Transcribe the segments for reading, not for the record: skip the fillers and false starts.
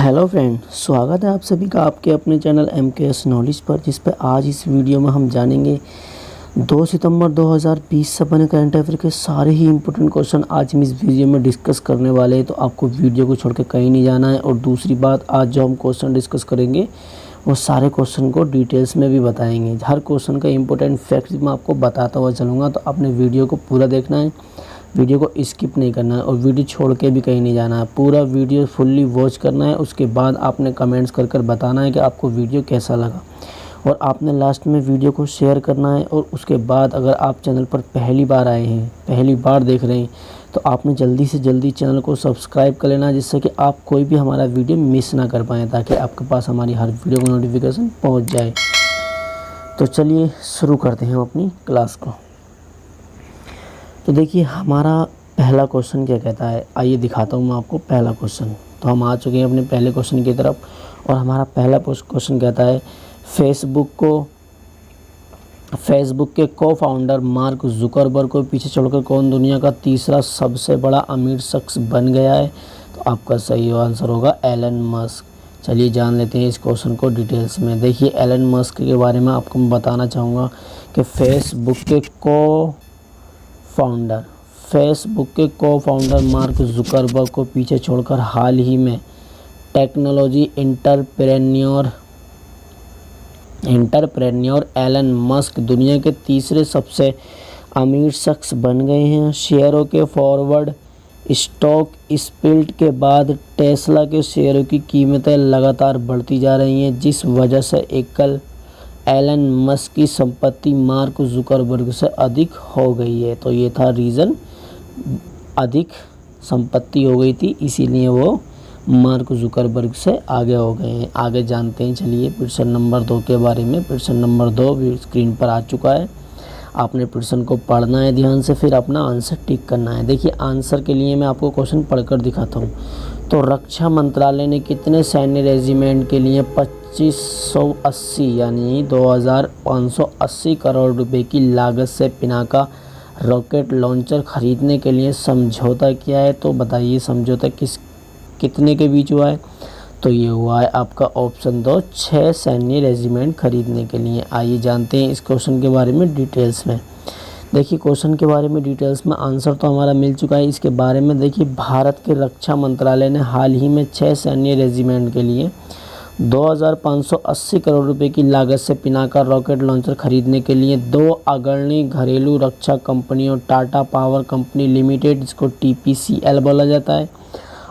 Hello friend, स्वागत है आप सभी का आपके अपने चैनल MKS नॉलेज पर, जिस पर आज इस वीडियो में हम जानेंगे 2 सितंबर 2020 से बने करंट अफेयर के सारे ही इंपॉर्टेंट क्वेश्चन आज हम इस वीडियो में डिस्कस करने वाले हैं। तो आपको वीडियो को छोड़ के कहीं नहीं जाना है। और दूसरी बात, आज जो हम क्वेश्चन डिस्कस करेंगे वो सारे क्वेश्चन को डिटेल्स में भी बताएंगे। हर क्वेश्चन का इंपॉर्टेंट फैक्ट मैं आपको बताता हुआ चलूँगा, तो आपने वीडियो को पूरा देखना है, वीडियो को स्किप नहीं करना है और वीडियो छोड़ के भी कहीं नहीं जाना है। पूरा वीडियो फुल्ली वॉच करना है। उसके बाद आपने कमेंट्स कर कर बताना है कि आपको वीडियो कैसा लगा, और आपने लास्ट में वीडियो को शेयर करना है। और उसके बाद अगर आप चैनल पर पहली बार आए हैं, पहली बार देख रहे हैं, तो आपने जल्दी से जल्दी चैनल को सब्सक्राइब कर लेना, जिससे कि आप कोई भी हमारा वीडियो मिस ना कर पाएँ, ताकि आपके पास हमारी हर वीडियो का नोटिफिकेशन पहुँच जाए। तो चलिए शुरू करते हैं हम अपनी क्लास को। तो देखिए हमारा पहला क्वेश्चन क्या कहता है, आइए दिखाता हूँ मैं आपको पहला क्वेश्चन। तो हम आ चुके हैं अपने पहले क्वेश्चन की तरफ, और हमारा पहला क्वेश्चन कहता है फेसबुक के को फाउंडर मार्क जुकरबर्ग को पीछे छोड़कर कौन दुनिया का तीसरा सबसे बड़ा अमीर शख्स बन गया है। तो आपका सही आंसर होगा एलन मस्क। चलिए जान लेते हैं इस क्वेश्चन को डिटेल्स में। देखिए एलन मस्क के बारे में आपको मैं बताना चाहूँगा कि फेसबुक के को फाउंडर मार्क जुकरबर्ग को पीछे छोड़कर हाल ही में टेक्नोलॉजी एंटरप्रेन्योर एलन मस्क दुनिया के तीसरे सबसे अमीर शख्स बन गए हैं। शेयरों के फॉरवर्ड स्टॉक स्प्लिट के बाद टेस्ला के शेयरों की कीमतें लगातार बढ़ती जा रही हैं, जिस वजह से एकल एलन मस्क की संपत्ति मार्क जुकरबर्ग से अधिक हो गई है। तो ये था रीज़न, अधिक संपत्ति हो गई थी, इसीलिए वो मार्क जुकरबर्ग से आगे हो गए हैं। आगे जानते हैं। चलिए प्रश्न नंबर 2 के बारे में। प्रश्न नंबर 2 भी स्क्रीन पर आ चुका है। आपने प्रश्न को पढ़ना है ध्यान से, फिर अपना आंसर टिक करना है। देखिए आंसर के लिए मैं आपको क्वेश्चन पढ़कर दिखाता हूँ। तो रक्षा मंत्रालय ने कितने सैन्य रेजिमेंट के लिए 2580 यानी 2580 करोड़ रुपए की लागत से पिनाका रॉकेट लॉन्चर खरीदने के लिए समझौता किया है। तो बताइए समझौता कितने के बीच हुआ है। तो ये हुआ है आपका ऑप्शन 2, 6 सैन्य रेजिमेंट खरीदने के लिए। आइए जानते हैं इस क्वेश्चन के बारे में डिटेल्स में। देखिए क्वेश्चन के बारे में डिटेल्स में आंसर तो हमारा मिल चुका है। इसके बारे में देखिए, भारत के रक्षा मंत्रालय ने हाल ही में 6 सैन्य रेजिमेंट के लिए 2580 करोड़ रुपए की लागत से पिनाका रॉकेट लॉन्चर खरीदने के लिए 2 अग्रणी घरेलू रक्षा कंपनियों टाटा पावर कंपनी लिमिटेड, जिसको TPCL बोला जाता है,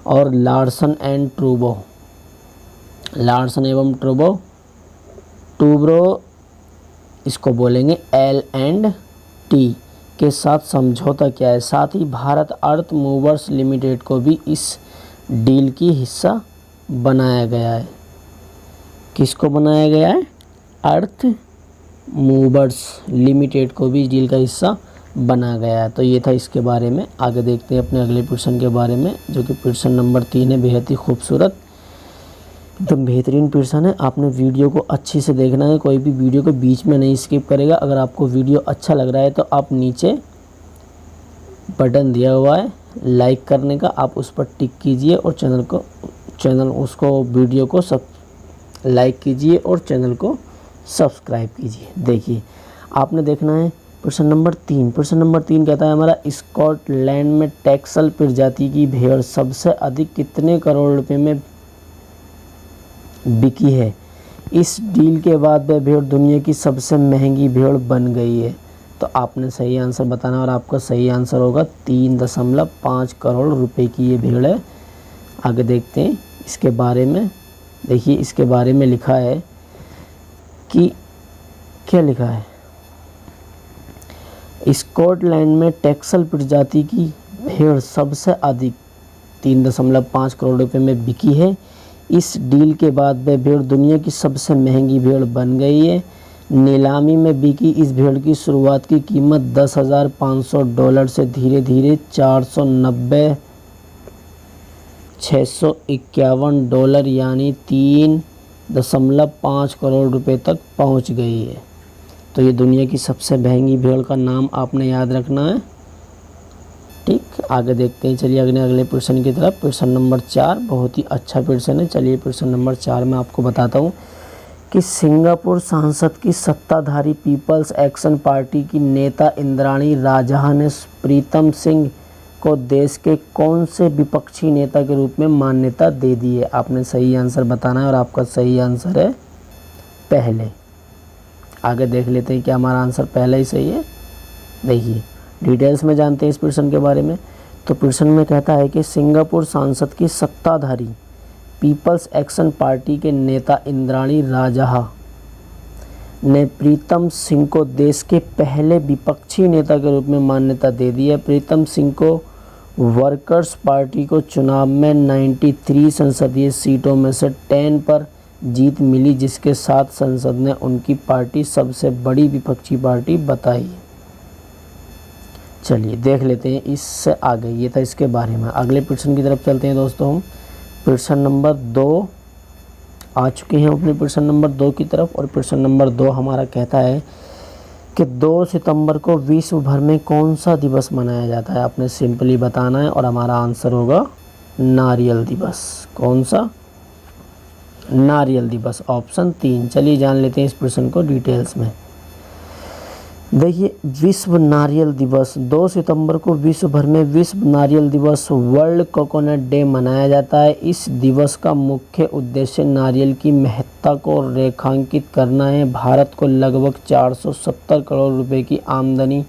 और लार्सन एवं टूब्रो इसको बोलेंगे L&T के साथ समझौता किया है। साथ ही भारत अर्थ मूवर्स लिमिटेड को भी इस डील की हिस्सा बनाया गया है। किसको बनाया गया है? अर्थ मूवर्स लिमिटेड को भी डील का हिस्सा बना गया है। तो ये था इसके बारे में। आगे देखते हैं अपने अगले प्रश्न के बारे में, जो कि प्रश्न नंबर 3 है। बेहद ही खूबसूरत, एकदम बेहतरीन प्रश्न है। आपने वीडियो को अच्छे से देखना है, कोई भी वीडियो को बीच में नहीं स्किप करेगा। अगर आपको वीडियो अच्छा लग रहा है तो आप नीचे बटन दिया हुआ है लाइक करने का, आप उस पर टिक कीजिए और वीडियो को सब लाइक कीजिए और चैनल को सब्सक्राइब कीजिए। देखिए आपने देखना है प्रश्न नंबर 3। प्रश्न नंबर 3 कहता है हमारा, स्कॉटलैंड में टेक्सल प्रजाति की भेड़ सबसे अधिक कितने करोड़ रुपए में बिकी है। इस डील के बाद वह भेड़ दुनिया की सबसे महंगी भेड़ बन गई है। तो आपने सही आंसर बताना, और आपका सही आंसर होगा 3.5 करोड़ रुपए की ये भेड़ है। आगे देखते हैं इसके बारे में। देखिए इसके बारे में लिखा है कि क्या लिखा है, स्कॉटलैंड में टेक्सल प्रजाति की भेड़ सबसे अधिक 3.5 करोड़ रुपए में बिकी है। इस डील के बाद वह भेड़ दुनिया की सबसे महंगी भेड़ बन गई है। नीलामी में बिकी इस भेड़ की शुरुआत की कीमत $10,500 से धीरे धीरे $651 यानी 3.5 करोड़ रुपए तक पहुंच गई है। तो ये दुनिया की सबसे महंगी भेड़ का नाम आपने याद रखना है, ठीक। आगे देखते हैं, चलिए अगले प्रश्न की तरफ। प्रश्न नंबर 4 बहुत ही अच्छा प्रश्न है। चलिए प्रश्न नंबर 4 में आपको बताता हूँ कि सिंगापुर संसद की सत्ताधारी पीपल्स एक्शन पार्टी की नेता इंद्राणी राजा ने प्रीतम सिंह को देश के कौन से विपक्षी नेता के रूप में मान्यता दे दी है? आपने सही आंसर बताना है और आपका सही आंसर है पहले। आगे देख लेते हैं क्या हमारा आंसर पहले ही सही है। देखिए डिटेल्स में जानते हैं इस प्रश्न के बारे में। तो प्रश्न में कहता है कि सिंगापुर संसद की सत्ताधारी पीपल्स एक्शन पार्टी के नेता इंद्राणी राजा ने प्रीतम सिंह को देश के पहले विपक्षी नेता के रूप में मान्यता दे दी है। प्रीतम सिंह को वर्कर्स पार्टी को चुनाव में 93 संसदीय सीटों में से 10 पर जीत मिली, जिसके साथ संसद ने उनकी पार्टी सबसे बड़ी विपक्षी पार्टी बताई। चलिए देख लेते हैं इससे आगे, ये था इसके बारे में। अगले प्रश्न की तरफ चलते हैं दोस्तों हम। प्रश्न नंबर 2 आ चुके हैं अपने प्रश्न नंबर 2 की तरफ। और प्रश्न नंबर 2 हमारा कहता है कि 2 सितंबर को विश्व भर में कौन सा दिवस मनाया जाता है? आपने सिंपली बताना है और हमारा आंसर होगा नारियल दिवस। कौन सा? नारियल दिवस, ऑप्शन 3। चलिए जान लेते हैं इस प्रश्न को डिटेल्स में। देखिए विश्व नारियल दिवस 2 सितंबर को विश्व भर में विश्व नारियल दिवस वर्ल्ड कोकोनट डे मनाया जाता है। इस दिवस का मुख्य उद्देश्य नारियल की महत्ता को रेखांकित करना है। भारत को लगभग 470 करोड़ रुपए की आमदनी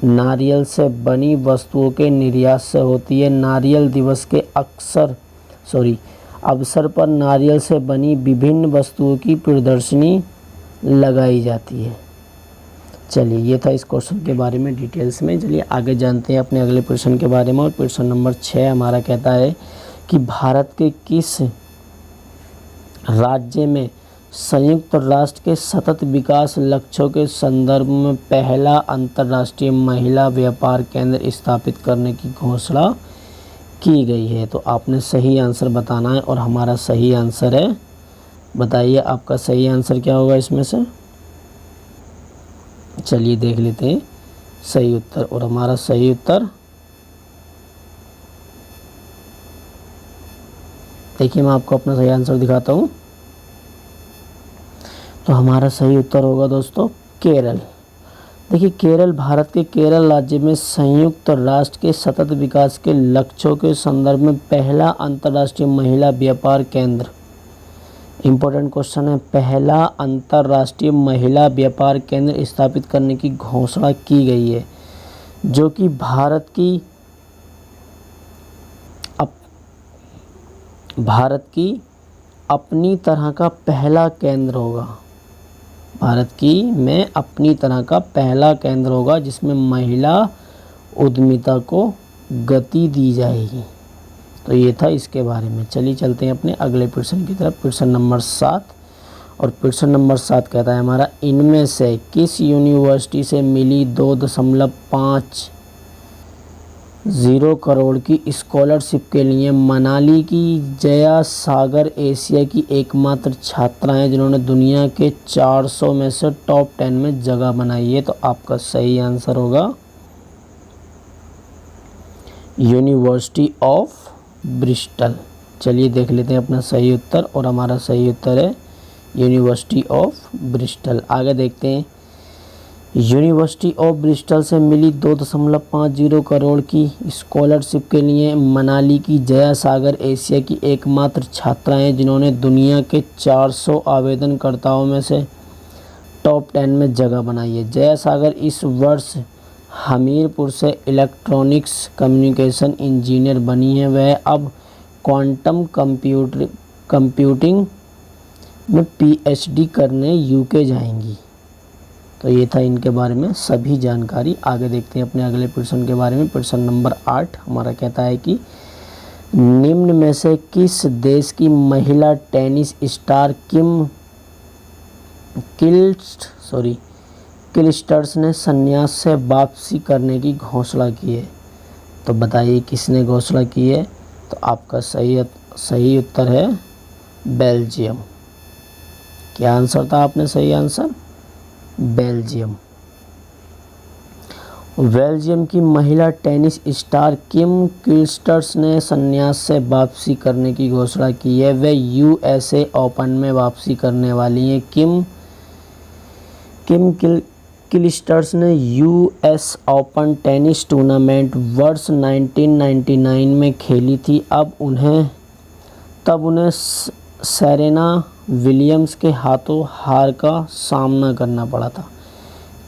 नारियल से बनी वस्तुओं के निर्यात से होती है। नारियल दिवस के अवसर पर नारियल से बनी विभिन्न वस्तुओं की प्रदर्शनी लगाई जाती है। चलिए ये था इस क्वेश्चन के बारे में डिटेल्स में। चलिए आगे जानते हैं अपने अगले प्रश्न के बारे में। और प्रश्न नंबर 6 हमारा कहता है कि भारत के किस राज्य में संयुक्त राष्ट्र के सतत विकास लक्ष्यों के संदर्भ में पहला अंतर्राष्ट्रीय महिला व्यापार केंद्र स्थापित करने की घोषणा की गई है? तो आपने सही आंसर बताना है और हमारा सही आंसर है, बताइए आपका सही आंसर क्या होगा इसमें से। चलिए देख लेते हैं सही उत्तर। और हमारा सही उत्तर, देखिए मैं आपको अपना सही आंसर दिखाता हूँ। तो हमारा सही उत्तर होगा दोस्तों केरल। देखिए केरल भारत के केरल राज्य में संयुक्त राष्ट्र के सतत विकास के लक्ष्यों के संदर्भ में पहला अंतर्राष्ट्रीय महिला व्यापार केंद्र, इम्पोर्टेंट क्वेश्चन है, पहला अंतर्राष्ट्रीय महिला व्यापार केंद्र स्थापित करने की घोषणा की गई है, जो कि भारत की अपनी तरह का पहला केंद्र होगा। भारत की में अपनी तरह का पहला केंद्र होगा जिसमें महिला उद्यमिता को गति दी जाएगी। तो ये था इसके बारे में। चलिए चलते हैं अपने अगले प्रश्न की तरफ। प्रश्न नंबर 7। और प्रश्न नंबर 7 कहता है हमारा, इनमें से किस यूनिवर्सिटी से मिली 2.50 करोड़ की स्कॉलरशिप के लिए मनाली की जया सागर एशिया की एकमात्र छात्रा हैं जिन्होंने दुनिया के 400 में से टॉप 10 में जगह बनाई है? तो आपका सही आंसर होगा यूनिवर्सिटी ऑफ ब्रिस्टल। चलिए देख लेते हैं अपना सही उत्तर। और हमारा सही उत्तर है यूनिवर्सिटी ऑफ ब्रिस्टल। आगे देखते हैं, यूनिवर्सिटी ऑफ ब्रिस्टल से मिली 2.50 करोड़ की स्कॉलरशिप के लिए मनाली की जया सागर एशिया की एकमात्र छात्रा हैं जिन्होंने दुनिया के 400 आवेदनकर्ताओं में से टॉप 10 में जगह बनाई है। जया सागर इस वर्ष हमीरपुर से इलेक्ट्रॉनिक्स कम्युनिकेशन इंजीनियर बनी है। वह अब क्वांटम कंप्यूटिंग में पीएचडी करने यूके जाएंगी। तो ये था इनके बारे में सभी जानकारी। आगे देखते हैं अपने अगले प्रश्न के बारे में। प्रश्न नंबर 8 हमारा कहता है कि निम्न में से किस देश की महिला टेनिस स्टार क्लिस्टर्स ने संन्यास से वापसी करने की घोषणा की है? तो बताइए किसने घोषणा की है? तो आपका सही उत्तर है बेल्जियम। क्या आंसर था आपने सही आंसर? बेल्जियम। बेल्जियम की महिला टेनिस स्टार किम क्लिस्टर्स ने संन्यास से वापसी करने की घोषणा की है। वे यूएसए ओपन में वापसी करने वाली हैं। किम क्लिस्टर्स ने यूएस ओपन टेनिस टूर्नामेंट वर्ष 1999 में खेली थी। तब उन्हें सेरेना विलियम्स के हाथों हार का सामना करना पड़ा था।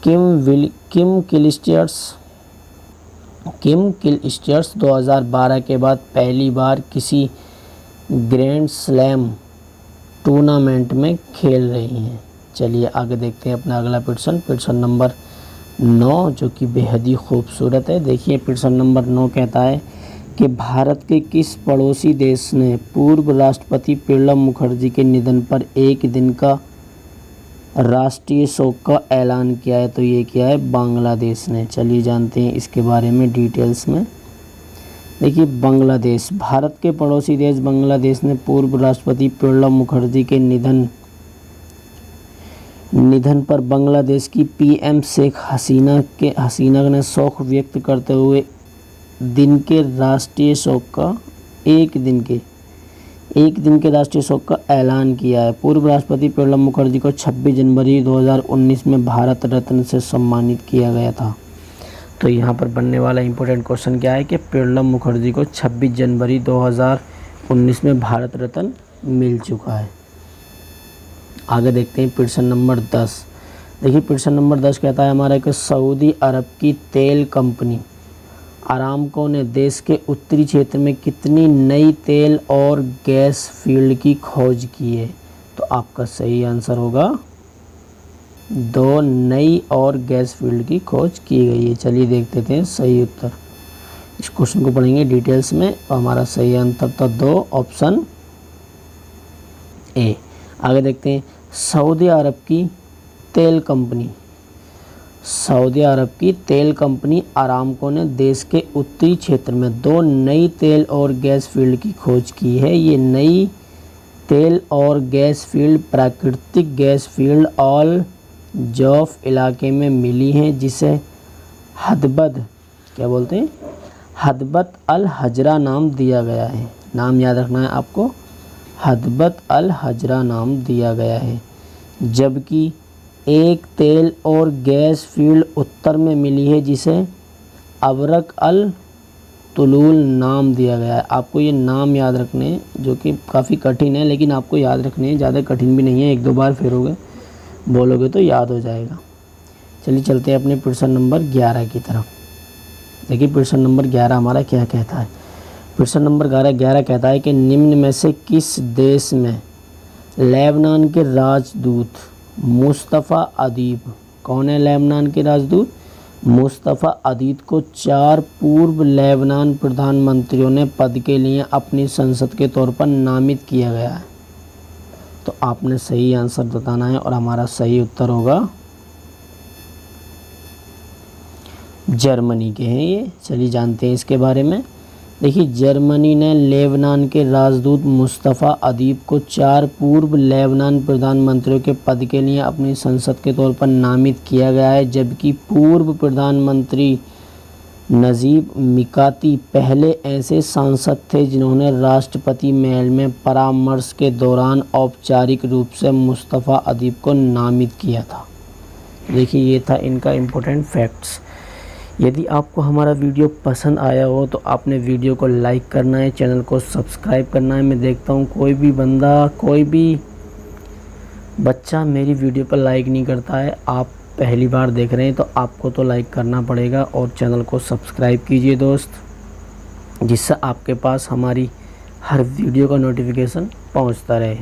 किम क्लिस्टर्स 2012 के बाद पहली बार किसी ग्रैंड स्लैम टूर्नामेंट में खेल रही हैं। चलिए आगे देखते हैं अपना अगला प्रश्न नंबर 9, जो कि बेहद ही खूबसूरत है। देखिए प्रश्न नंबर 9 कहता है कि भारत के किस पड़ोसी देश ने पूर्व राष्ट्रपति प्रणब मुखर्जी के निधन पर एक दिन का राष्ट्रीय शोक का ऐलान किया है? तो ये किया है बांग्लादेश ने। चलिए जानते हैं इसके बारे में डिटेल्स में। देखिए बांग्लादेश, भारत के पड़ोसी देश बांग्लादेश ने पूर्व राष्ट्रपति प्रणब मुखर्जी के निधन पर बांग्लादेश की पीएम शेख हसीना ने शोक व्यक्त करते हुए दिन के राष्ट्रीय शोक का एक दिन के राष्ट्रीय शोक का ऐलान किया है। पूर्व राष्ट्रपति प्रणब मुखर्जी को 26 जनवरी 2019 में भारत रत्न से सम्मानित किया गया था। तो यहाँ पर बनने वाला इम्पोर्टेंट क्वेश्चन क्या है कि प्रणब मुखर्जी को 26 जनवरी 2019 में भारत रत्न मिल चुका है। आगे देखते हैं प्रश्न नंबर 10। देखिए प्रश्न नंबर 10 कहता है हमारा कि सऊदी अरब की तेल कंपनी अरामको ने देश के उत्तरी क्षेत्र में कितनी नई तेल और गैस फील्ड की खोज की है? तो आपका सही आंसर होगा 2 नई और गैस फील्ड की खोज की गई है। चलिए देखते थे सही उत्तर। इस क्वेश्चन को पढ़ेंगे डिटेल्स में। तो हमारा सही आंसर था 2, ऑप्शन ए। आगे देखते हैं सऊदी अरब की तेल कंपनी अरामको ने देश के उत्तरी क्षेत्र में 2 नई तेल और गैस फील्ड की खोज की है। ये नई तेल और गैस फील्ड प्राकृतिक गैस फील्ड ऑल जौफ इलाके में मिली हैं, जिसे हदबत अल हजरा नाम दिया गया है। नाम याद रखना है आपको, हदबत अल हजरा नाम दिया गया है। जबकि एक तेल और गैस फील्ड उत्तर में मिली है, जिसे अबरक अल तुलूल नाम दिया गया है। आपको ये नाम याद रखने हैं, जो कि काफ़ी कठिन है, लेकिन आपको याद रखने हैं, ज़्यादा कठिन भी नहीं है। 1-2 बार फिर बोलोगे तो याद हो जाएगा। चलिए चलते हैं अपने प्रश्न नंबर 11 की तरफ। देखिए प्रश्न नंबर 11 हमारा क्या कहता है। प्रश्न नंबर 11 कहता है कि निम्न में से किस देश में लेबनान के राजदूत मुस्तफ़ा अदीब, कौन है लेबनान के राजदूत? मुस्तफ़ा अदीब को 4 पूर्व लेबनान प्रधानमंत्रियों ने पद के लिए अपनी संसद के तौर पर नामित किया गया है? तो आपने सही आंसर बताना है और हमारा सही उत्तर होगा जर्मनी के हैं ये। चलिए जानते हैं इसके बारे में। देखिए जर्मनी ने लेबनान के राजदूत मुस्तफ़ा अदीब को 4 पूर्व लेबनान प्रधानमंत्रियों के पद के लिए अपनी संसद के तौर पर नामित किया गया है। जबकि पूर्व प्रधानमंत्री नजीब मिकाती पहले ऐसे सांसद थे जिन्होंने राष्ट्रपति महल में परामर्श के दौरान औपचारिक रूप से मुस्तफ़ा अदीब को नामित किया था। देखिए ये था इनका इम्पोर्टेंट फैक्ट्स। यदि आपको हमारा वीडियो पसंद आया हो तो आपने वीडियो को लाइक करना है, चैनल को सब्सक्राइब करना है। मैं देखता हूँ कोई भी बच्चा मेरी वीडियो पर लाइक नहीं करता है। आप पहली बार देख रहे हैं तो आपको तो लाइक करना पड़ेगा और चैनल को सब्सक्राइब कीजिए दोस्त, जिससे आपके पास हमारी हर वीडियो का नोटिफिकेशन पहुँचता रहे।